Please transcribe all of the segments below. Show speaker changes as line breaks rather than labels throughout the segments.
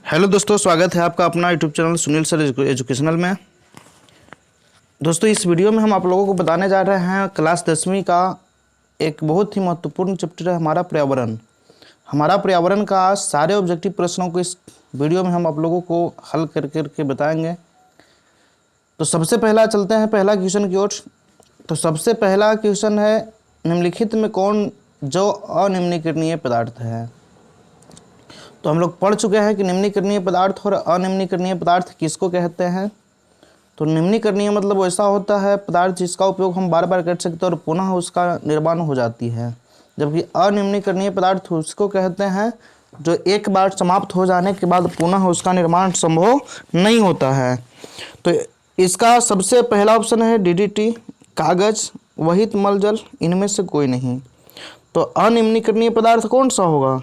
Hello दोस्तों, स्वागत है आपका अपना YouTube channel Sunil sir educational में। दोस्तों, इस वीडियो में हम आप लोगों को बताने जा रहे हैं क्लास 10वीं का एक बहुत ही महत्वपूर्ण चैप्टर है हमारा पर्यावरण। हमारा पर्यावरण का सारे ऑब्जेक्टिव प्रश्नों को इस वीडियो में हम आप लोगों को हल करके बताएंगे। तो सबसे पहला चलते हैं पहला क्वेश्चन की ओर। तो सबसे पहला क्वेश्चन है, निम्नलिखित में कौन जो अनिम्नीकरणीय पदार्थ है। तो हम लोग पढ़ चुके हैं कि निम्नीकरणीय पदार्थ और अनिम्नीकरणीय पदार्थ किसको कहते हैं। तो निम्नीकरणीय मतलब वैसा होता है पदार्थ जिसका उपयोग हम बार बार कर सकते हैं और पुनः उसका निर्माण हो जाती है, जबकि अनिम्नीकरणीय पदार्थ उसको कहते हैं जो एक बार समाप्त हो जाने के बाद पुनः उसका निर्माण संभव नहीं होता है। तो इसका सबसे पहला ऑप्शन है डीडीटी, कागज, वहित मलजल, इनमें से कोई नहीं। तो अनिम्नीकरणीय पदार्थ कौन सा होगा,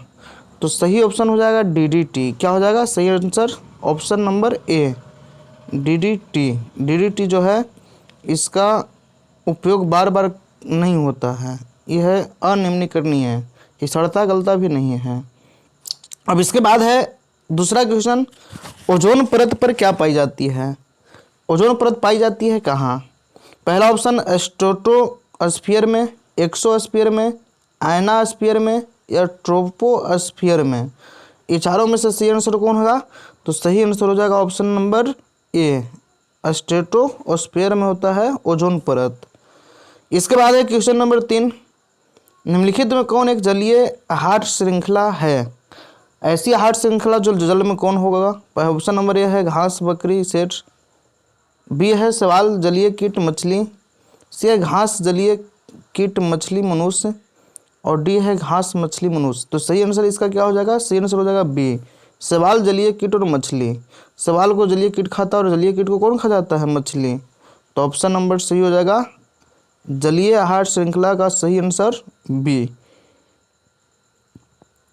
तो सही ऑप्शन हो जाएगा डीडीटी। क्या हो जाएगा सही answer, option number A DDT. DDT जो है इसका उपयोग बार बार नहीं होता है, यह अनिम्नीकरणीय है, ये सड़ता गलता भी नहीं है। अब इसके बाद है दूसरा क्वेश्चन, ओजोन परत पर क्या पाई जाती है। ओजोन परत पाई जाती है कहाँ। पहला ऑप्शन स्ट्रेटोस्फीयर में, एक्सोस्फीयर में, आयनास्फीयर में या ट्रोपोस्फीयर में। ये चारों में से सही आंसर कौन होगा, तो सही आंसर हो जाएगा ऑप्शन नंबर ए स्ट्रेटोस्फीयर में होता है ओजोन परत। इसके बाद है क्वेश्चन नंबर 3, निम्नलिखित में कौन एक जलीय आहार श्रृंखला है। ऐसी आहार श्रृंखला जो जल में कौन होगा। ऑप्शन नंबर ए है घास, बकरी, सेठ, बी है शैवाल, जलीय कीट, मछली, सी है घास, जलीय कीट, मछली, मनुष्य, और डी है घास, मछली, मनुष्य। तो सही आंसर इसका क्या हो जाएगा, सही आंसर हो जाएगा बी शैवाल, जलीय कीट और मछली। शैवाल को जलीय कीट खाता है और जलीय कीट को कौन खा जाता है, मछली। तो ऑप्शन नंबर सही हो जाएगा जलीय आहार श्रृंखला का सही आंसर बी।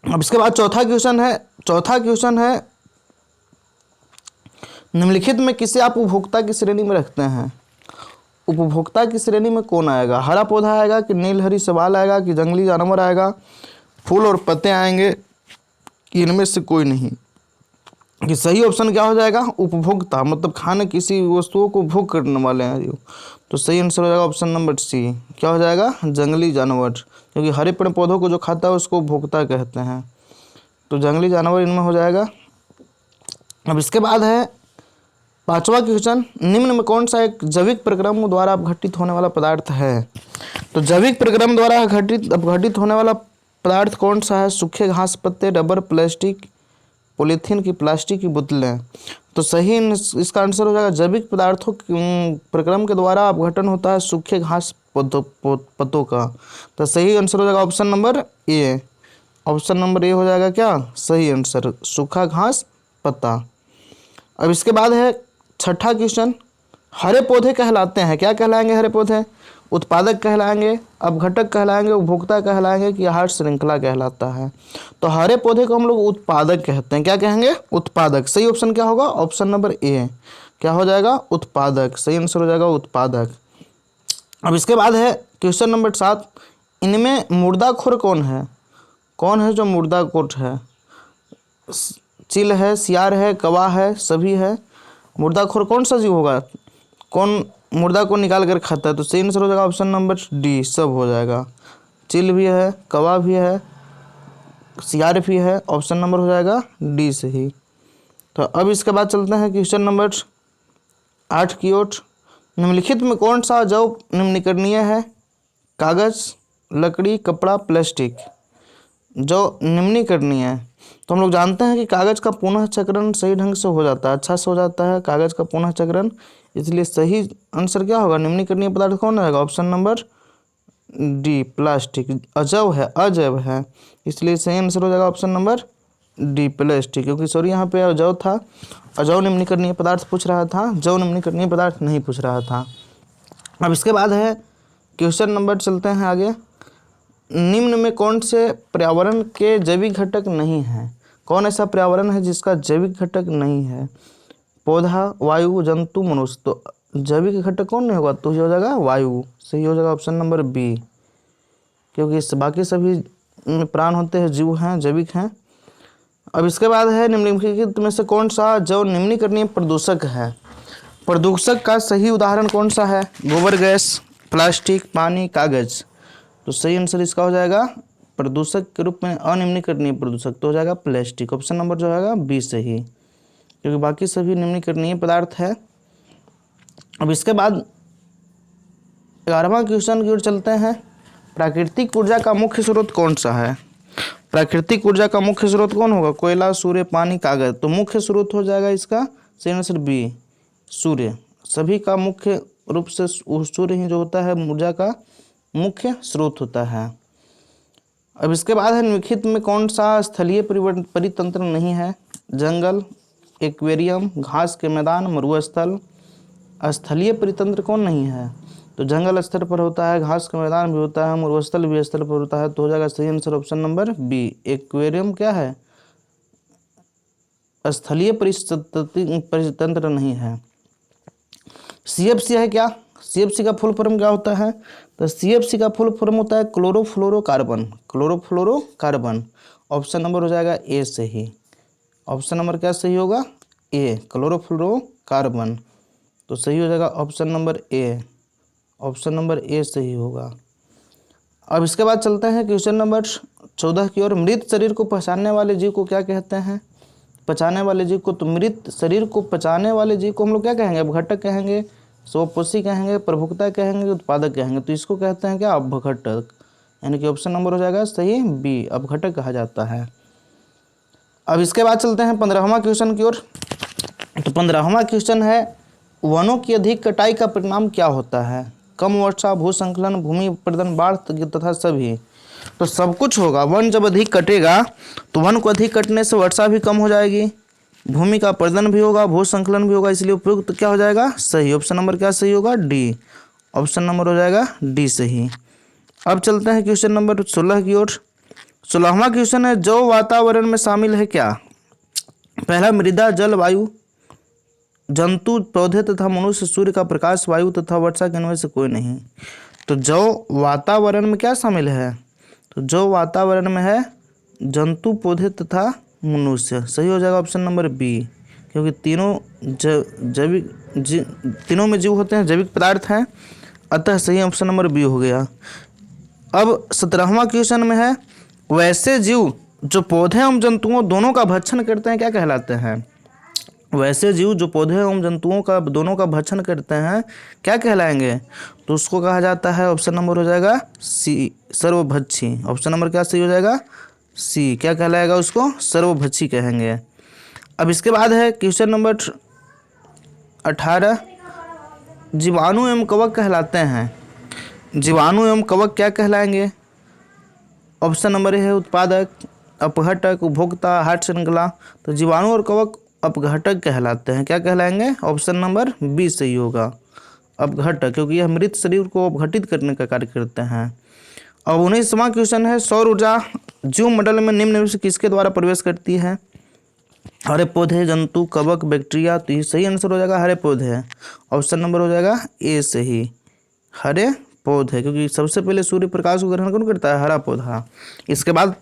अब इसके बाद चौथा क्वेश्चन है निम्नलिखित में किसे आप उपभोक्ता की श्रेणी में रखते हैं। उपभोक्ता की श्रेणी में कौन आएगा, हरा पौधा आएगा कि नीलहरी शैवाल आएगा कि जंगली जानवर आएगा, फूल और पत्ते आएंगे कि इनमें से कोई नहीं। कि सही ऑप्शन क्या हो जाएगा, उपभोक्ता मतलब खाने किसी वस्तुओं को भोग करने वाले हैं जो। तो सही आंसर हो जाएगा ऑप्शन नंबर सी, क्या हो जाएगा जंगली जानवर, क्योंकि हरे पेड़ पौधों को जो खाता है उसको उपभोक्ता कहते हैं। तो जंगली जानवर इनमें हो जाएगा। अब इसके बाद है पांचवा क्वेश्चन, निम्न में कौन सा एक जैविक प्रक्रम द्वारा अपघटित होने वाला पदार्थ है। तो जैविक प्रक्रम द्वारा अपघटित होने वाला पदार्थ कौन सा है। सूखे घास पत्ते, रबर, प्लास्टिक, पॉलीथीन की प्लास्टिक की बोतलें। तो सही इसका आंसर हो जाएगा जैविक पदार्थों प्रक्रम के द्वारा अपघटन होता है सूखे घास पत्तों का। तो सही आंसर हो जाएगा option number A. Option number A हो जाएगा क्या सही आंसर, सूखा घास पत्ता। अब इसके बाद है छठा क्वेश्चन, हरे पौधे कहलाते हैं, क्या कहलाएंगे हरे पौधे, उत्पादक कहलाएंगे, अपघटक कहलाएंगे, उपभोक्ता कहलाएंगे कि आहार श्रृंखला कहलाता है। तो हरे पौधे को हम लोग उत्पादक कहते हैं, क्या कहेंगे उत्पादक। सही ऑप्शन क्या होगा, ऑप्शन नंबर ए क्या हो जाएगा उत्पादक, सही आंसर हो जाएगा उत्पादक। अब इसके बाद है क्वेश्चन नंबर 7, इनमें मुर्दाखोर कौन है जो मुर्दाखोर है। चील है, सियार है, कौवा है, सभी है। मुर्दाखोर कौन सा जीव होगा, कौन मुर्दा को निकाल कर खाता है। तो सही आंसर हो जाएगा ऑप्शन नंबर डी सब हो जाएगा। चील भी है, कौवा भी है, सियार भी है, ऑप्शन नंबर हो जाएगा डी सही। तो अब इसके बाद चलते हैं क्वेश्चन नंबर 8 की ओर, निम्नलिखित में कौन सा जैव निम्नीकरणीय है। कागज, लकड़ी, कपड़ा, प्लास्टिक। जो निम्नीकरणीय है तो हम लोग जानते हैं कि कागज का पुनः चक्रण सही ढंग से हो जाता है, अच्छा से हो जाता है कागज का पुनः चक्रण, इसलिए सही आंसर क्या होगा, निम्नीकरणीय पदार्थ कौन रहेगा, ऑप्शन नंबर डी प्लास्टिक। अजैव है इसलिए सही आंसर हो जाएगा ऑप्शन नंबर डी प्लास्टिक, क्योंकि सॉरी यहाँ पे अजैव था, अजैव निम्नीकरणीय पदार्थ पूछ रहा था, जैव निम्नीकरणीय पदार्थ नहीं पूछ रहा था। अब इसके बाद है क्वेश्चन नंबर चलते हैं आगे, निम्न में कौन से पर्यावरण के जैविक घटक नहीं हैं। कौन ऐसा पर्यावरण है जिसका जैविक घटक नहीं है। पौधा, वायु, जंतु, मनुष्य। तो जैविक घटक कौन नहीं होगा, तो ये हो जाएगा वायु, सही हो जाएगा ऑप्शन नंबर बी, क्योंकि बाकी सभी प्राण होते हैं जीव हैं जैविक हैं। अब इसके बाद है निम्नलिखित में से कौन सा जो निम्नकरणीय प्रदूषक है। प्रदूषक का सही उदाहरण कौन सा है? गोबर गैस, प्लास्टिक, पानी, कागज। तो सही आंसर इसका हो जाएगा प्रदूषक के रूप में अनिम्नकरणीय प्रदूषक तो हो जाएगा प्लास्टिक। ऑप्शन नंबर जो होगा बी सही, क्योंकि बाकी सभी निम्नकरणीय पदार्थ है। अब इसके बाद 11वां क्वेश्चन की ओर चलते हैं। प्राकृतिक ऊर्जा का मुख्य स्रोत कौन सा है? प्राकृतिक ऊर्जा का मुख्य स्रोत कौन होगा? कोयला, सूर्य, पानी, कागज। तो मुख्य स्रोत हो जाएगा इसका सही आंसर बी सूर्य। सभी का मुख्य रूप से सूर्य ही जो होता है ऊर्जा का मुख्य स्रोत होता है। अब इसके बाद है निम्नलिखित में कौन सा स्थलीय परितंत्र नहीं है? जंगल, एक्वेरियम, घास के मैदान, मरुस्थल। स्थलीय परितंत्र कौन नहीं है? तो जंगल स्तर पर होता है, घास का मैदान भी होता है, मरुस्थल भी स्थल पर होता है। तो हो जाएगा सही answer option number B aquarium क्या है? स्थलीय परितंत्र नहीं है। CFC है क्या? CFC का फुल फॉर्म क्या होता है? तो CFC का फुल फॉर्म होता है क्लोरोफ्लोरोकार्बन। क्लोरोफ्लोरोकार्बन। ऑप्शन नंबर हो जाएगा ए सही। ऑप्शन नंबर क्या सही होगा? ए क्लोरोफ्लोरोकार्बन। तो सही हो जाएगा option number A. Option number A सही होगा। अब इसके बाद चलते हैं क्वेश्चन नंबर 14 की ओर। मृत शरीर को पहचानने वाले जीव को क्या कहते हैं? पचाने वाले जीव को, तो मृत शरीर को पचाने वाले जीव को हम लोग क्या कहेंगे? अपघटक कहेंगे, स्वपोषी कहेंगे, प्रभुक्ता कहेंगे, उत्पादक कहेंगे। तो इसको कहते हैं क्या? अपघटक। यानी कि ऑप्शन नंबर हो जाएगा सही बी अपघटक कहा जाता है। अब इसके बाद चलते हैं 15वां क्वेश्चन की ओर। तो 15वां क्वेश्चन है वनों की अधिक कटाई का परिणाम क्या होता है? कम वर्षा, भूसंकलन, भूमि प्रदन, बाढ़ तथा सभी। तो सब कुछ होगा। वन जब अधिक कटेगा तो वन को अधिक कटने से वर्षा भी कम हो जाएगी, भूमि का प्रदन भी होगा, भूसंकलन भी होगा, इसलिए उपयुक्त तो क्या हो जाएगा? सही। ऑप्शन नंबर क्या सही होगा? डी। ऑप्शन नंबर हो जाएगा डी सही। अब चलते हैं क्वेश्चन नंबर 16 की ओर। 16वां क्वेश्चन है जो वातावरण में शामिल है क्या? पहला मृदा, जल, वायु, जंतु, पौधे तथा मनुष्य, सूर्य का प्रकाश, वायु तथा वर्षा के इनमें से कोई नहीं। तो जो वातावरण में क्या शामिल है? तो जो वातावरण में है जंतु, पौधे तथा मनुष्य। सही हो जाएगा ऑप्शन नंबर बी, क्योंकि तीनों तीनों में जीव होते हैं, जैविक पदार्थ हैं, अतः सही ऑप्शन नंबर बी हो गया। अब 17वां क्वेश्चन में है वैसे जीव जो पौधे एवं जंतुओं दोनों का भक्षण करते हैं क्या कहलाते हैं? वैसे जीव जो पौधे एवं जंतुओं का दोनों का भक्षण करते हैं क्या कहलाएंगे? तो उसको कहा जाता है ऑप्शन नंबर हो जाएगा सी सर्वभक्षी। ऑप्शन नंबर क्या सही हो जाएगा? सी। क्या कहलाएगा उसको? सर्वभक्षी कहेंगे। अब इसके बाद है क्वेश्चन नंबर 18 जीवाणु एवं कवक कहलाते हैं। जीवाणु एवं कवक क्या कहलाएंगे? ऑप्शन नंबर है उत्पादक, अपघटक, उपभोक्ता, आहार श्रृंखला। तो जीवाणु और कवक अपघटक कहलाते हैं। क्या कहलाएंगे? ऑप्शन नंबर बी सही होगा अपघटक, क्योंकि यह मृत शरीर को अपघटित करने का कार्य करते हैं। अब 19वां क्वेश्चन है सौर ऊर्जा जीव मंडल में निम्न में से किसके द्वारा प्रवेश करती है? हरे पौधे, जंतु, कवक, बैक्टीरिया। तो ये सही आंसर हो जाएगा हरे पौधे। ऑप्शन नंबर हो जाएगा ए सही हरे पौधे, क्योंकि सबसे पहले सूर्य प्रकाश को ग्रहण कौन करता है? हरा पौधा। इसके बाद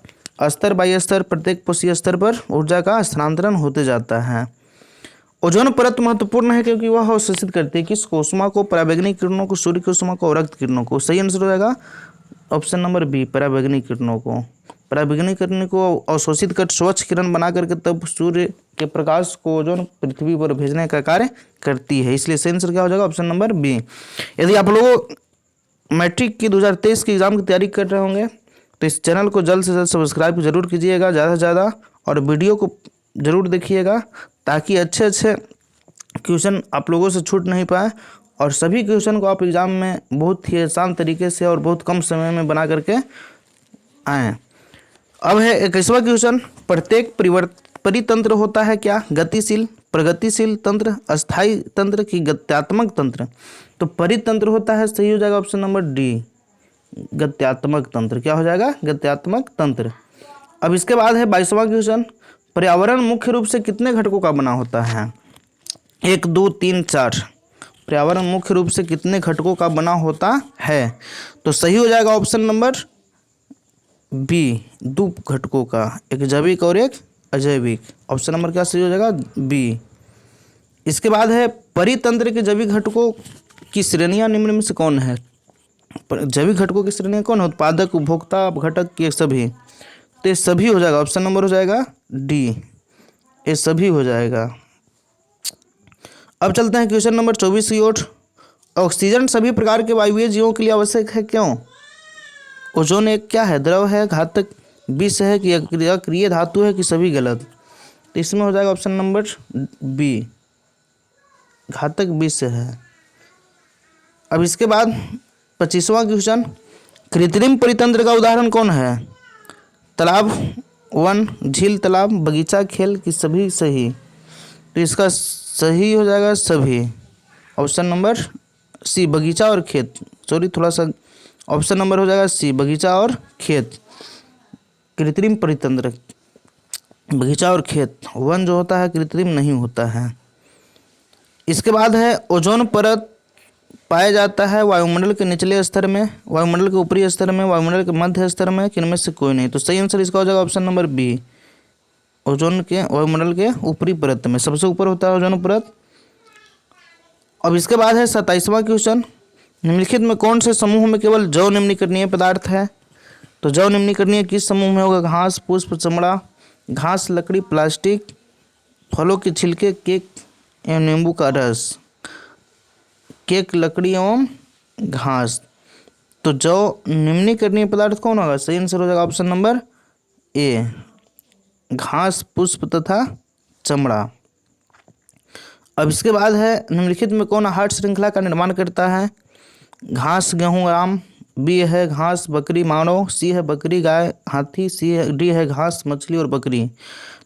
स्तर बाई स्तर प्रत्येक कोशीय स्तर पर ऊर्जा का स्थानांतरण होते जाता है। ओजोन परत महत्वपूर्ण है क्योंकि वह अवशोषित करती है किसको? उष्मा को, पराबैंगनी किरणों को, सूर्य की उष्मा को और रक्त किरणों को। सही आंसर हो जाएगा ऑप्शन नंबर बी पराबैंगनी किरणों को। पराबैंगनी किरण को अवशोषित कर स्वच्छ किरण बना करके तब सूर्य के प्रकाश को ओजोन पृथ्वी पर भेजने का कार्य करती है, इसलिए सही आंसर क्या हो जाएगा? Option number B. यदि आप लोगों मैट्रिक की 2023 की एग्जाम की तैयारी कर रहे होंगे तो इस चैनल को जल्द से जल्द सब्सक्राइब जरूर कीजिएगा ज़्यादा से ज़्यादा, और वीडियो को ज़रूर देखिएगा ताकि अच्छे अच्छे क्वेश्चन आप लोगों से छूट नहीं पाए और सभी क्वेश्चन को आप एग्ज़ाम में बहुत ही आसान तरीके से और बहुत कम समय में बना करके आएँ। अब है 21वां क्वेश्चन प्रत्येक परितंत्र होता है क्या? गतिशील, प्रगतिशील तंत्र, अस्थायी तंत्र की गत्यात्मक तंत्र। तो परितंत्र होता है, सही हो जाएगा ऑप्शन नंबर डी गत्यात्मक तंत्र। क्या हो जाएगा? गत्यात्मक तंत्र। अब इसके बाद है 22वां क्वेश्चन पर्यावरण मुख्य रूप से कितने घटकों का बना होता है? 1 2 3 4। पर्यावरण मुख्य रूप से कितने घटकों का बना होता है? तो सही हो जाएगा ऑप्शन नंबर बी 2 घटकों का, एक जैविक और एक अजैविक। ऑप्शन नंबर क्या सही हो जाएगा? बी। इसके बाद है परितंत्र के जैविक घटकों की श्रेणियां निम्न में से कौन है? जैविक घटकों की श्रेणियां कौन है? उत्पादक, उपभोक्ता, घटक, ये सभी। तो ये सभी हो जाएगा, ऑप्शन नंबर हो जाएगा डी, ये सभी हो जाएगा। अब चलते हैं क्वेश्चन नंबर 24 की ओर। ऑक्सीजन सभी प्रकार के वायवीय जीवों के लिए आवश्यक है, क्यों? ओजोन एक क्या है? द्रव है, घातक विष है कि अक्रिय धातु है कि सभी गलत? तो इसमें हो जाएगा ऑप्शन नंबर बी, घातक विष है। अब इसके बाद 25वां क्वेश्चन, कृत्रिम परितंत्र का उदाहरण कौन है? तालाब, वन, झील, तालाब, बगीचा, खेल कि सभी सही? तो इसका सही हो जाएगा सभी, ऑप्शन नंबर सी, बगीचा और खेत। सॉरी, थोड़ा सा ऑप्शन नंबर हो जाएगा सी, बगीचा और खेत। कृत्रिम परितंत्र, बगीचा और खेत। वन जो होता है कृत्रिम नहीं होता है। इसके बाद है ओजोन परत पाया जाता है वायुमंडल के निचले स्तर में, वायुमंडल के ऊपरी स्तर में, वायुमंडल के मध्य स्तर में, किनमें से कोई नहीं? तो सही आंसर इसका हो जाएगा ऑप्शन नंबर बी, ओजोन के वायुमंडल के ऊपरी परत में, सबसे ऊपर होता है ओजोन परत। अब इसके बाद है 27वां क्वेश्चन, निम्नलिखित में कौन से समूह में केवल जैव निम्नीकरणीय पदार्थ है? तो जैव निम्नीकरणीय किस समूह में होगा? घास, पुष्प, चमड़ा, घास, लकड़ी, प्लास्टिक, फलों के छिलके, केक एवं नींबू का रस। केक, लकड़ी एवं घास। तो जैव निम्नीकरणीय पदार्थ कौन होगा? सही आंसर हो जाएगा ऑप्शन नंबर ए, घास, पुष्प तथा चमड़ा। अब इसके बाद है निम्नलिखित में कौन आहार श्रृंखला का निर्माण करता है? घास, गेहूं, आम, बी है घास, बकरी, मानव, सी है बकरी, गाय, हाथी, डी है घास, मछली और बकरी।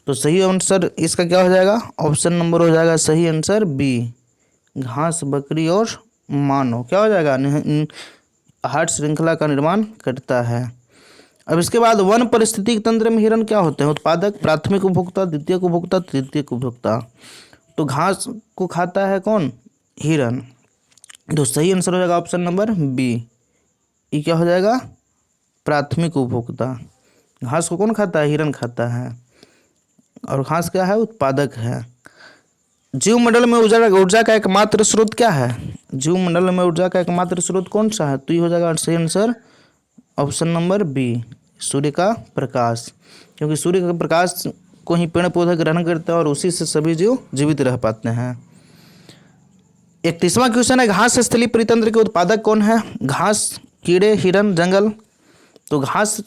तो सही आंसर इसका क्या हो जाएगा? ऑप्शन नंबर हो जाएगा सही आंसर बी, घास, बकरी और मानव क्या हो जाएगा? आहार श्रृंखला का निर्माण करता है। अब इसके बाद वन पारिस्थितिक तंत्र में हिरण क्या होते हैं? उत्पादक, प्राथमिक उपभोक्ता, द्वितीयक उपभोक्ता, तृतीयक उपभोक्ता। तो घास को खाता है कौन? हिरण। तो सही आंसर हो जाएगा ऑप्शन नंबर बी, ये क्या हो जाएगा? प्राथमिक उपभोक्ता। घास को कौन खाता है? हिरण खाता है। और घास क्या है? उत्पादक है। जीवमंडल में ऊर्जा का एकमात्र स्रोत क्या है? जीवमंडल में ऊर्जा का एकमात्र स्रोत कौन सा है? तो ये हो जाएगा सही आंसर ऑप्शन नंबर बी, सूर्य का प्रकाश। क्योंकि सूर्य का प्रकाश को ही पेड़ पौधे ग्रहण करते हैं और उसी से सभी जीव जीवित रह पाते हैं। 31वां क्वेश्चन है, घास स्थलीय परितंत्र के उत्पादक कौन है? घास, कीड़े, हिरण, जंगल। तो घास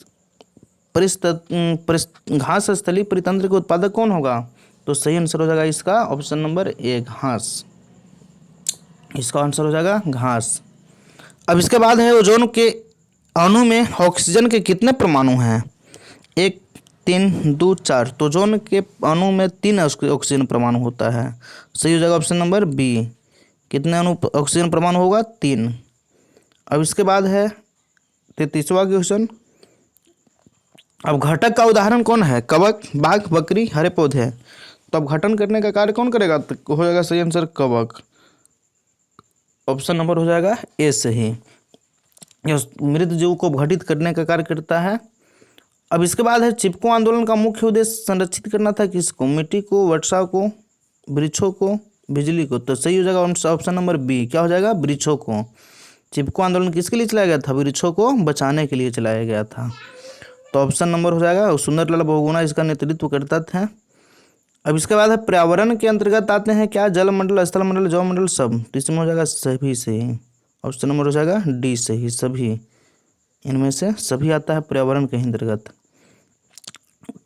स्थलीय परितंत्र के उत्पादक कौन होगा? तो सही आंसर हो जाएगा इसका ऑप्शन नंबर ए, घास। इसका आंसर हो जाएगा घास। अब इसके बाद है ओजोन के अणु में ऑक्सीजन के कितने परमाणु हैं? 1, 3, 2, 4। तो ओजोन के अणु में 3 ऑक्सीजन परमाणु होता है। सही हो जाएगा ऑप्शन नंबर बी, कितने अणु ऑक्सीजन परमाणु होगा? 3। अब इसके बाद है 33वां क्वेश्चन, अब घटक का उदाहरण कौन है? कवक, बाघ, बकरी, हरे पौधे। तो अब घटन करने का कार्य कौन करेगा? तो हो जाएगा सही आंसर कवक, ऑप्शन नंबर हो जाएगा ए सही। मृत जीव को घटित करने का कार्य करता है। अब इसके बाद है चिपको आंदोलन का मुख्य उद्देश्य संरक्षित करना था किसको? मिट्टी को, वर्षा को, वृक्षों को, बिजली को। तो सही हो जाएगा ऑप्शन नंबर बी, क्या हो जाएगा? वृक्षों को। चिपको आंदोलन किसके लिए चलाया गया था? वृक्षों को बचाने के लिए चलाया गया था। तो ऑप्शन नंबर हो जाएगा सुंदरलाल बहुगुणा इसका नेतृत्व करता था। अब इसके बाद है पर्यावरण के अंतर्गत आते हैं क्या? जलमंडल, स्थलमंडल, जैवमंडल, सब। तो इसमें हो जाएगा सभी सही, ऑप्शन नंबर हो जाएगा डी सही, सभी। इनमें से सभी आता है पर्यावरण के अंतर्गत।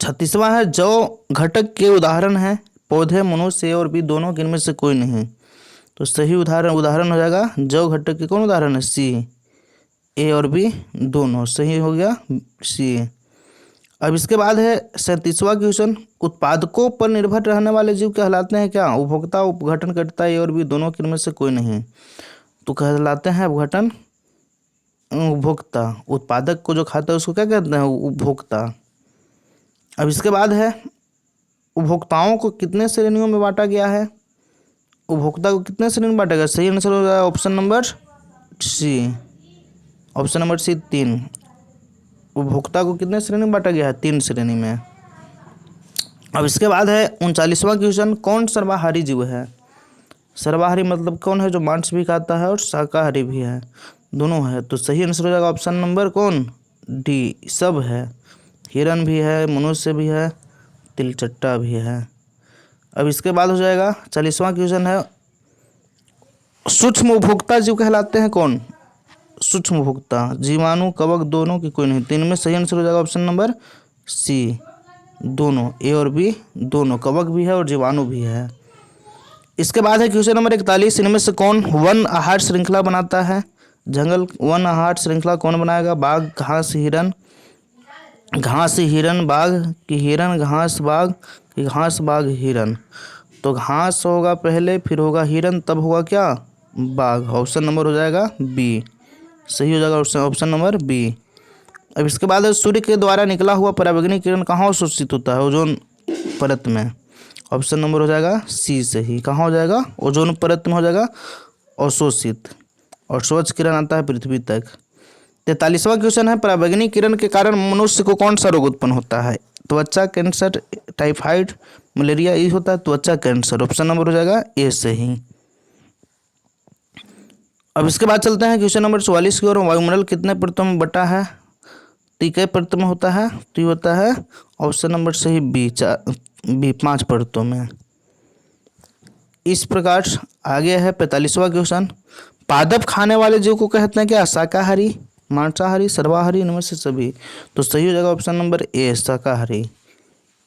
36वां है, जैव घटक के उदाहरण है पौधे, मनुष्य और भी दोनों, इनमें से कोई नहीं। तो सही उदाहरण हो जाएगा जैव घटक के कौन उदाहरण है? सी, ए और बी दोनों। सही हो गया सी। अब इसके बाद है 37वां क्वेश्चन, उत्पादकों पर निर्भर रहने वाले जीव कहलाते हैं क्या? उपभोक्ता, उपघटन करता है, ए और बी दोनों, इनमें से कोई नहीं। तो कहलाते हैं उपघटन उपभोक्ता। उत्पादक को जो खाता है उसको क्या कहते हैं? उपभोक्ता। अब इसके बाद है उपभोक्ताओं को कितने श्रेणियों में बांटा गया है? उपभोक्ता को कितने श्रेणी में बांटा गया? सही आंसर हो जाएगा option number C, option number C 3। उपभोक्ता को कितने श्रेणी में बांटा गया है? 3 श्रेणी में। अब इसके बाद है 39वां क्वेश्चन, कौन सर्वाहारी जीव है? सर्वाहारी मतलब कौन है? जो मांस भी खाता है और शाकाहारी भी है, दोनों है। तो सही आंसर हो जाएगा ऑप्शन नंबर कौन? डी, सब है। हिरन भी है, मनुष्य भी है, तिलचट्टा भी है। अब इसके बाद हो जाएगा 40वां क्वेश्चन है, सूक्ष्म उपभोक्ता जीव कहलाते हैं कौन? सूक्ष्म उपभोक्ता, जीवाणु कवक दोनों की कोई नहीं। तो इनमें सही आंसर हो जाएगा ऑप्शन नंबर सी, दोनों, ए और बी दोनों, कवक भी है और जीवाणु भी है। इसके बाद है क्वेश्चन नंबर 41, इनमें से कौन वन आहार श्रृंखला बनाता है? जंगल वन आहार श्रृंखला कौन बनाएगा? बाघ, घास, हिरन, घास हिरन बाघ, कि हिरन घास बाघ, कि घास बाघ हिरन? तो घास होगा पहले, फिर होगा हिरन, तब होगा क्या? बाघ। ऑप्शन नंबर हो जाएगा बी, सही हो जाएगा ऑप्शन नंबर बी। अब इसके बाद है सूर्य के द्वारा निकला हुआ पराबैंगनी किरण कहाँ अवशोषित होता है? ओजोन परत में। ऑप्शन नंबर हो जाएगा सी सही। कहाँ हो जाएगा? ओजोन परत में हो जाएगा अवशोषित, और स्वच्छ किरण आता है पृथ्वी तक। 43वां क्वेश्चन है, पराबैंगनी किरण के कारण मनुष्य को कौन सा रोग उत्पन्न होता है? त्वचा कैंसर, टाइफाइड, मलेरिया, ये होता है त्वचा कैंसर। ऑप्शन नंबर हो जाएगा ए सही। अब इसके बाद चलते हैं क्वेश्चन नंबर 44 की ओर, वायुमंडल कितने परतों में बटा है? कई परतों में होता है? तो ये होता है ऑप्शन नंबर सही बी, 5 परतों में। इस प्रकार आगे है 45वां क्वेश्चन, पादप खाने वाले जीव को कहते हैं क्या? शाकाहारी, मांसाहारी, सर्वाहारी, इनमें से सभी। तो सही हो जाएगा ऑप्शन नंबर ए, शाकाहारी।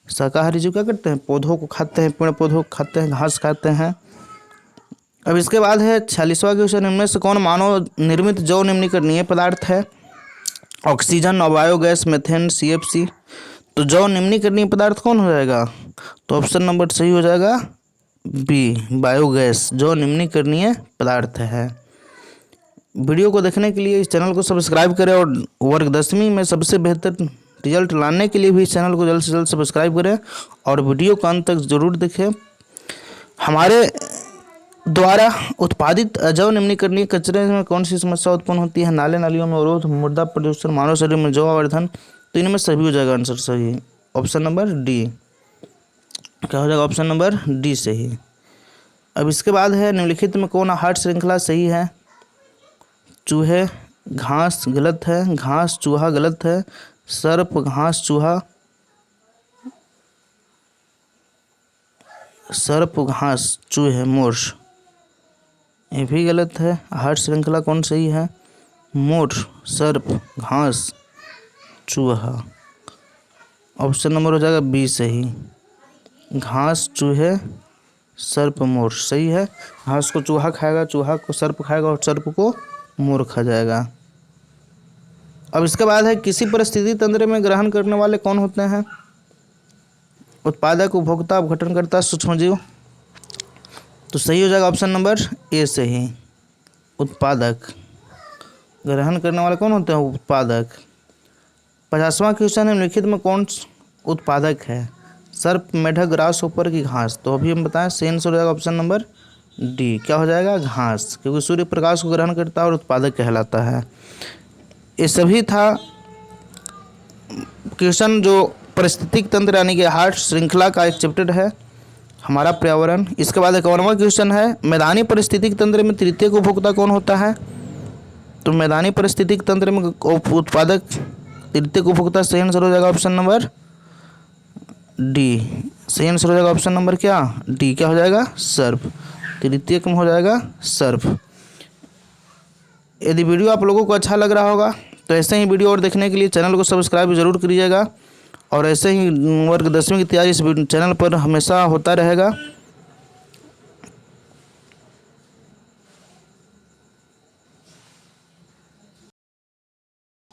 शाकाहारी जीव क्या करते हैं? पौधों को खाते हैं, पेड़ पौधों को खाते हैं, घास खाते हैं। अब इसके बाद है 46वां क्वेश्चन, इनमें से कौन मानव निर्मित जैव निम्नीकरणीय पदार्थ है? Oxygen, biogas, methane, CFC। तो जैव निम्नीकरणीय पदार्थ कौन हो जाएगा? तो ऑप्शन नंबर सही हो जाएगा बी, बायोगैस, जो निम्नीकरणीय पदार्थ है। वीडियो को देखने के लिए इस चैनल को सब्सक्राइब करें, और वर्ग 10वीं में सबसे बेहतर रिजल्ट लाने के लिए भी इस चैनल को जल्द से जल्द सब्सक्राइब करें, और वीडियो को अंत तक जरूर देखें। हमारे द्वारा उत्पादित अजैव निम्नीकरणीय कचरे में कौन सी समस्या उत्पन्न होती है? नाले नालियों में अवरोध, मृदा प्रदूषण, मानव शरीर में जैव आवर्धन। तो इनमें सभी हो जाएगा आंसर सही, ऑप्शन नंबर डी। क्या हो जाएगा? ऑप्शन नंबर डी सही। अब इसके बाद है निम्नलिखित में कौन आहार श्रृंखला सही है? चूहे, घास गलत है, घास चूहा गलत है, सर्प, घास चूहा, सर्प, घास, चूहे, मोर, ये भी गलत है। आहार श्रृंखला कौन सही है? मोर, सर्प, घास, चूहा। ऑप्शन नंबर हो जाएगा बी सही, घास, चूहे, सर्प, मोर सही है। घास को चूहा खाएगा, चूहा को सर्प खाएगा, और सर्प को मोर खा जाएगा। अब इसके बाद है किसी परिस्थिति तंत्र में ग्रहण करने वाले कौन होते हैं? उत्पादक, उपभोक्ता, अपघटनकर्ता, सूक्ष्मजीव। तो सही हो जाएगा ऑप्शन नंबर ए सही, उत्पादक। ग्रहण करने वाले कौन होते हैं? उत्पादक। 50वां क्वेश्चन है, निम्नलिखित में कौन उत्पादक है? सर्प, मेढक, ग्रास ऊपर की घास। तो अभी हम बताएं सही आंसर हो जाएगा ऑप्शन नंबर डी। क्या हो जाएगा? घास, क्योंकि सूर्य प्रकाश को ग्रहण करता है और उत्पादक कहलाता है। ये सभी था क्वेश्चन जो पारिस्थितिक तंत्र यानी कि आहार श्रृंखला का एक चैप्टर है हमारा पर्यावरण। इसके बाद 51वां क्वेश्चन है, मैदानी पारिस्थितिक तंत्र में तृतीयक उपभोक्ता कौन होता है? तो मैदानी पारिस्थितिक तंत्र में उत्पादक तृतीयक उपभोक्ता सही आंसर हो जाएगा ऑप्शन नंबर डी। सही आंसर हो जाएगा ऑप्शन नंबर क्या? डी। क्या हो जाएगा? सर्प। तृतीयक में हो जाएगा सर्प। यदि वीडियो आप लोगों को अच्छा लग रहा होगा तो ऐसे ही वीडियो और देखने के लिए चैनल को सब्सक्राइब जरूर करिएगा, और ऐसे ही वर्ग 10वीं की तैयारी इस चैनल पर हमेशा होता रहेगा।